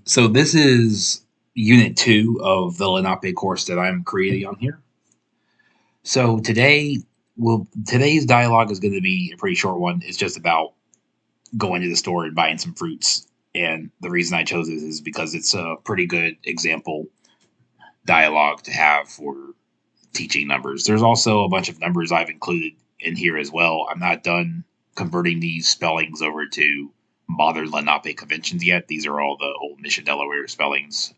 So this is Unit 2 of the Lenape course that I'm creating on here. So today's dialogue is going to be a pretty short one. It's just about going to the store and buying some fruits. And the reason I chose this is because it's a pretty good example dialogue to have for teaching numbers. There's also a bunch of numbers I've included in here as well. I'm not done converting these spellings over to modern Lenape conventions yet. These are all the old Mission Delaware spellings,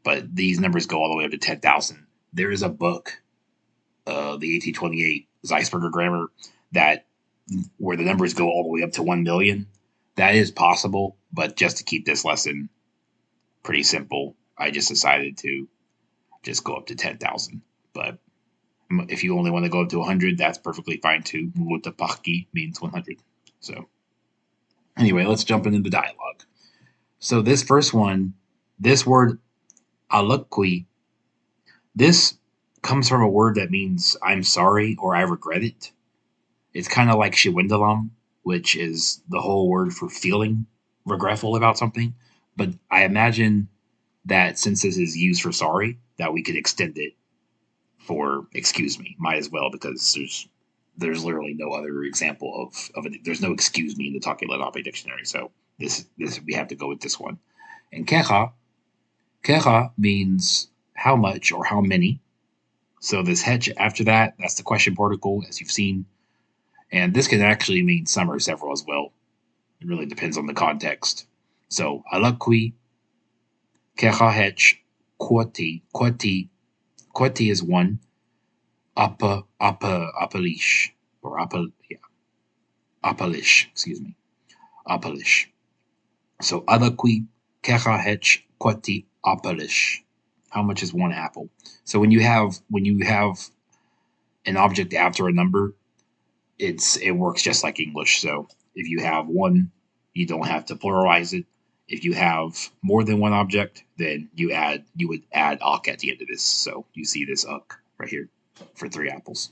but these numbers go all the way up to 10,000. There is a book, the 1828 Zeisberger grammar, that where the numbers go all the way up to 1 million. That is possible, but just to keep this lesson pretty simple, I just decided to just go up to 10,000. But if you only want to go up to 100, that's perfectly fine too. Mutapaki means 100. So, anyway, let's jump into the dialogue. So, this first one, this word alukwi, this comes from a word that means I'm sorry or I regret it. It's kind of like shiwendalam, which is the whole word for feeling regretful about something. But I imagine that since this is used for sorry, that we could extend it for excuse me. Might as well because there's literally no other example of it. There's no excuse me in the Talking Lenape dictionary. So this we have to go with this one. And kecha means how much or how many. So this hedge after that, that's the question particle, as you've seen. And this can actually mean some or several as well. It really depends on the context. So alakwi, kecha hedge, quati is one, apalish, or apalish, excuse me, apalish. So alakwi, kecha hedge, quati, apalish. How much is one apple? So when you have an object after a number, it works just like English. So if you have one, you don't have to pluralize it. If you have more than one object, then you would add ak at the end of this. So you see this uk right here for three apples.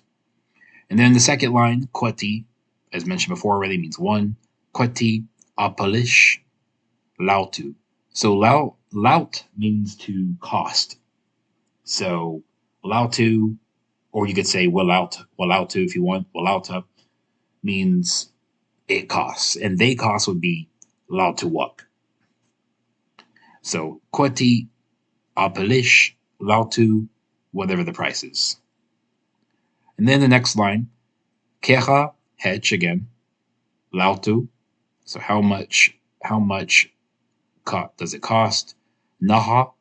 And then the second line, kwati, as mentioned before already, means one. Kwati apalish lautu. So laut means to cost. So lautu, or you could say walautu if you want. Walauta means it costs, and they cost would be lautuwak. So kwati apalish lautu, whatever the price is. And then the next line, kecha hedge again, lautu. So how much does it cost? Naha.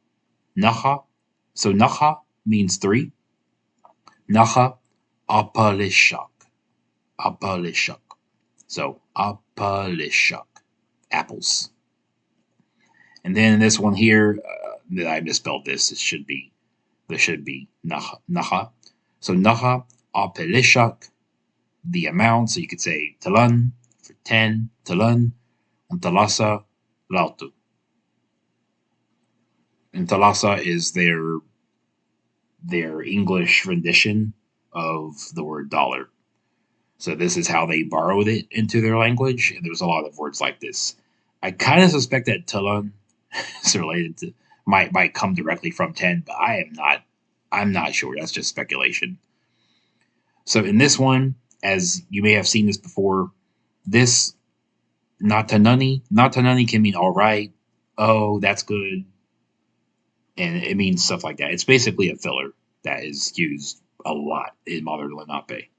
So naha means three. Naha apalishak. So apalishak, apples. And then this one here, that I misspelled this. There should be naha. So naha apelishak, the amount. So you could say talan for 10, talan, and talasa lautu. And talasa is their English rendition of the word dollar. So this is how they borrowed it into their language. And there's a lot of words like this. I kind of suspect that talan is related to might come directly from 10, but I'm not sure. That's just speculation. So in this one, as you may have seen this before, this natanani can mean all right, oh, that's good, and it means stuff like that. It's basically a filler that is used a lot in modern Lenape.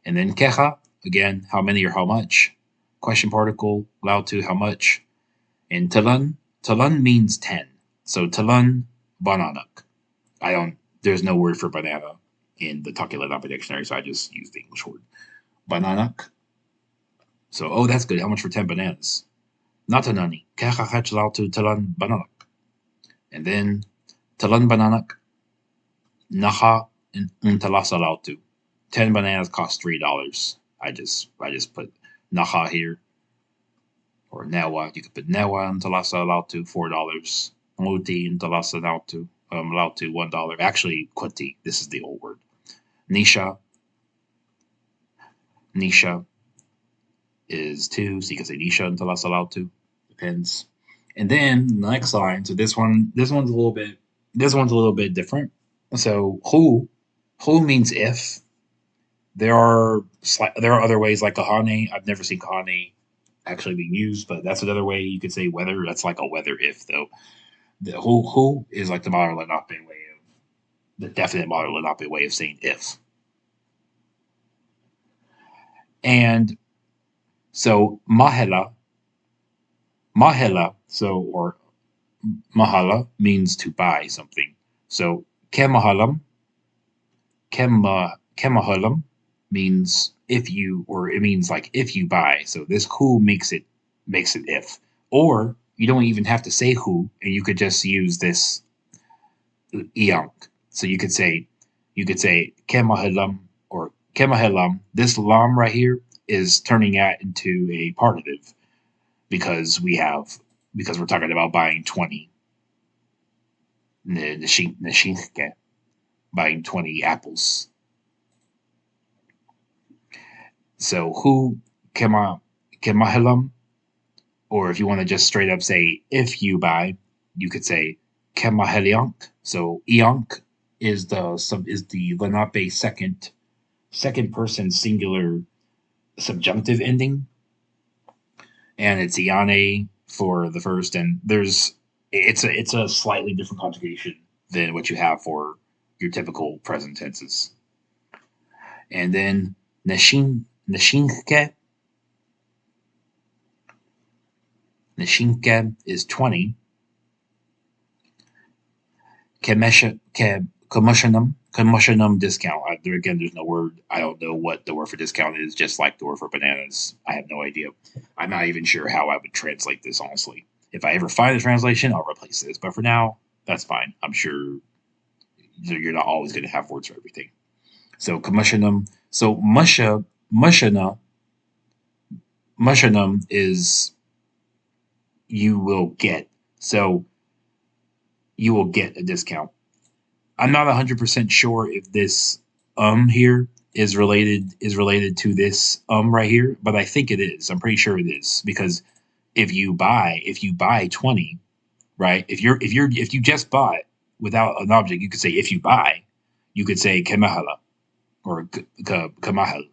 And then kecha, again, how many or how much? Question particle, lautu, how much? And talan means 10. So talan bananak. There's no word for banana in the Talking Lenape dictionary, so I just used the English word. Bananak. So, oh, that's good. How much for 10 bananas? Natanani. Kecha hech lautu talan bananak. And then talan bananak. Naha talasa lautu. 10 bananas cost $3. I just put naha here. Or newa. You could put newa and talasa lautu, $4. Muti and talasa lautu, $1. Actually, kuti. This is the old word. Nisha is 2, so you can say nisha and talasa lautu. Depends. And then the next line, so this one's a little bit different. So who means if. There are other ways like kahane. I've never seen kahane actually being used, but that's another way you could say whether. That's like a whether if though. The who is like the modern Lenape way of the definite modern Lenape way of saying if. And so or mahala means to buy something. So kemahalam, kemahalam means if you, or it means like if you buy. So this who makes it if. Or you don't even have to say who, and you could just use this iank. So you could say kemahalam or kemahalam. This lam right here is turning that into a partitive because we're talking about buying 20 nashinke, buying 20 apples. So who kemahalam, or if you want to just straight up say if you buy, you could say kemaheliank. So iank is the Lenape second person singular subjunctive ending, and it's iane for the first. And it's a slightly different conjugation than what you have for your typical present tenses. And then nashinke is 20. Commissionum discount. There's no word. I don't know what the word for discount is, just like the word for bananas. I have no idea. I'm not even sure how I would translate this, honestly. If I ever find a translation, I'll replace this. But for now, that's fine. I'm sure you're not always going to have words for everything. So commissionum. So mushanum is you will get. So you will get a discount. I'm not 100% sure if this here is related to this right here, but I think it is. I'm pretty sure it is because if you buy 20, right? If you just bought without an object, you could say if you buy, you could say kemahala or kamahal.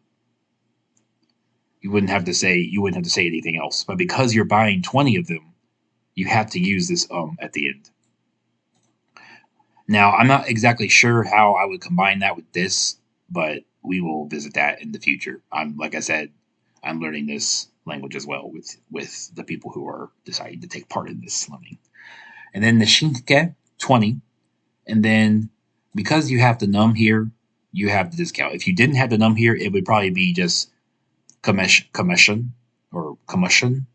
You wouldn't have to say anything else. But because you're buying 20 of them, you have to use this at the end. Now, I'm not exactly sure how I would combine that with this, but we will visit that in the future. Like I said, I'm learning this language as well with the people who are deciding to take part in this learning. And then the shinke 20, and then because you have the num here, you have the discount. If you didn't have the num here, it would probably be just commission or commission.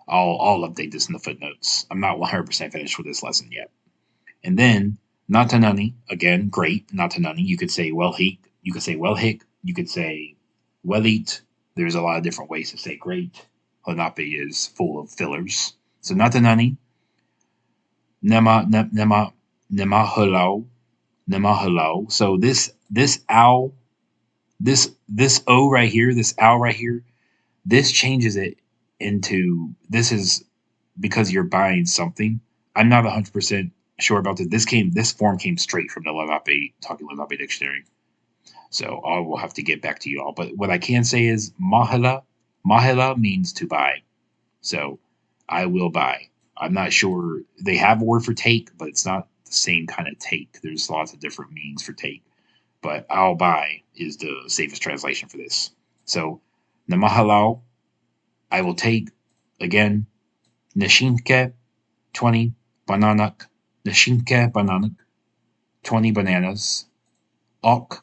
I'll update this in the footnotes. I'm not 100% finished with this lesson yet. And then Natanani, again, great, Natanani. You could say well heek, you could say well hick, you could say well eat. There's a lot of different ways to say great. Lenape is full of fillers. So Natanani, nema hello. So this owl, this O right here, this owl right here, this changes it into this is because you're buying something. I'm not 100% sure about this. This form came straight from the Talking Lenape dictionary. So I will have to get back to you all. But what I can say is mahela means to buy. So I will buy. I'm not sure they have a word for take, but it's not the same kind of take. There's lots of different meanings for take. But I'll buy is the safest translation for this. So namahalau, I will take. Again, nashinke 20 bananak, nashinke bananak 20 bananas, ok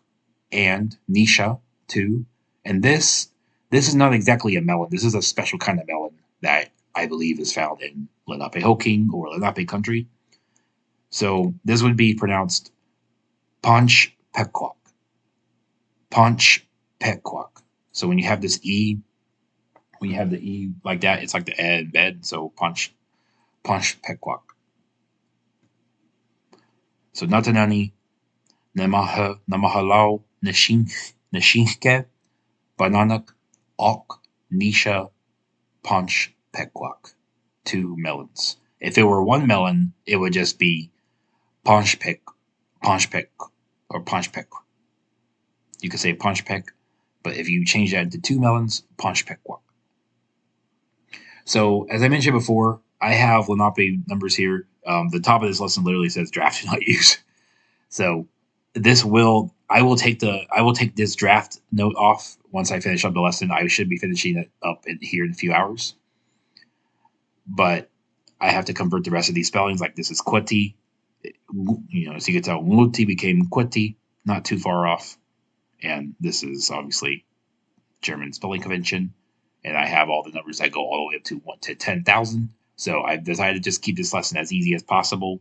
and nisha 2. And this is not exactly a melon. This is a special kind of melon that I believe is found in Lenape-Hoking or Lenape country. So this would be pronounced Panch Pequak. Panch Pequak. So when you have this E, when you have the E like that, it's like the E in bed. So Panch Pequak. So Natanani, Namahalau, Nashinke, Bananak, Ok, Nisha, Panch Pequak. 2 melons. If it were 1 melon, it would just be punch pick, or punch pick. You could say punch pick, but if you change that into 2 melons, punch pick one. So, as I mentioned before, I have Lenape numbers here. The top of this lesson literally says draft do not use. So, I will take this draft note off once I finish up the lesson. I should be finishing it up here in a few hours. But I have to convert the rest of these spellings. Like this is Quetti. As you can tell, Muti became Quetti, not too far off. And this is obviously German spelling convention. And I have all the numbers that go all the way up to 10,000. So I've decided to just keep this lesson as easy as possible.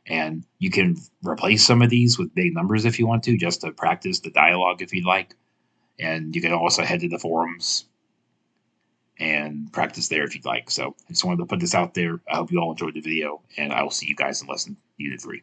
And you can replace some of these with big numbers if you want to, just to practice the dialogue if you'd like. And you can also head to the forums and practice there if you'd like. So I just wanted to put this out there. I hope you all enjoyed the video, and I will see you guys in lesson Unit 3.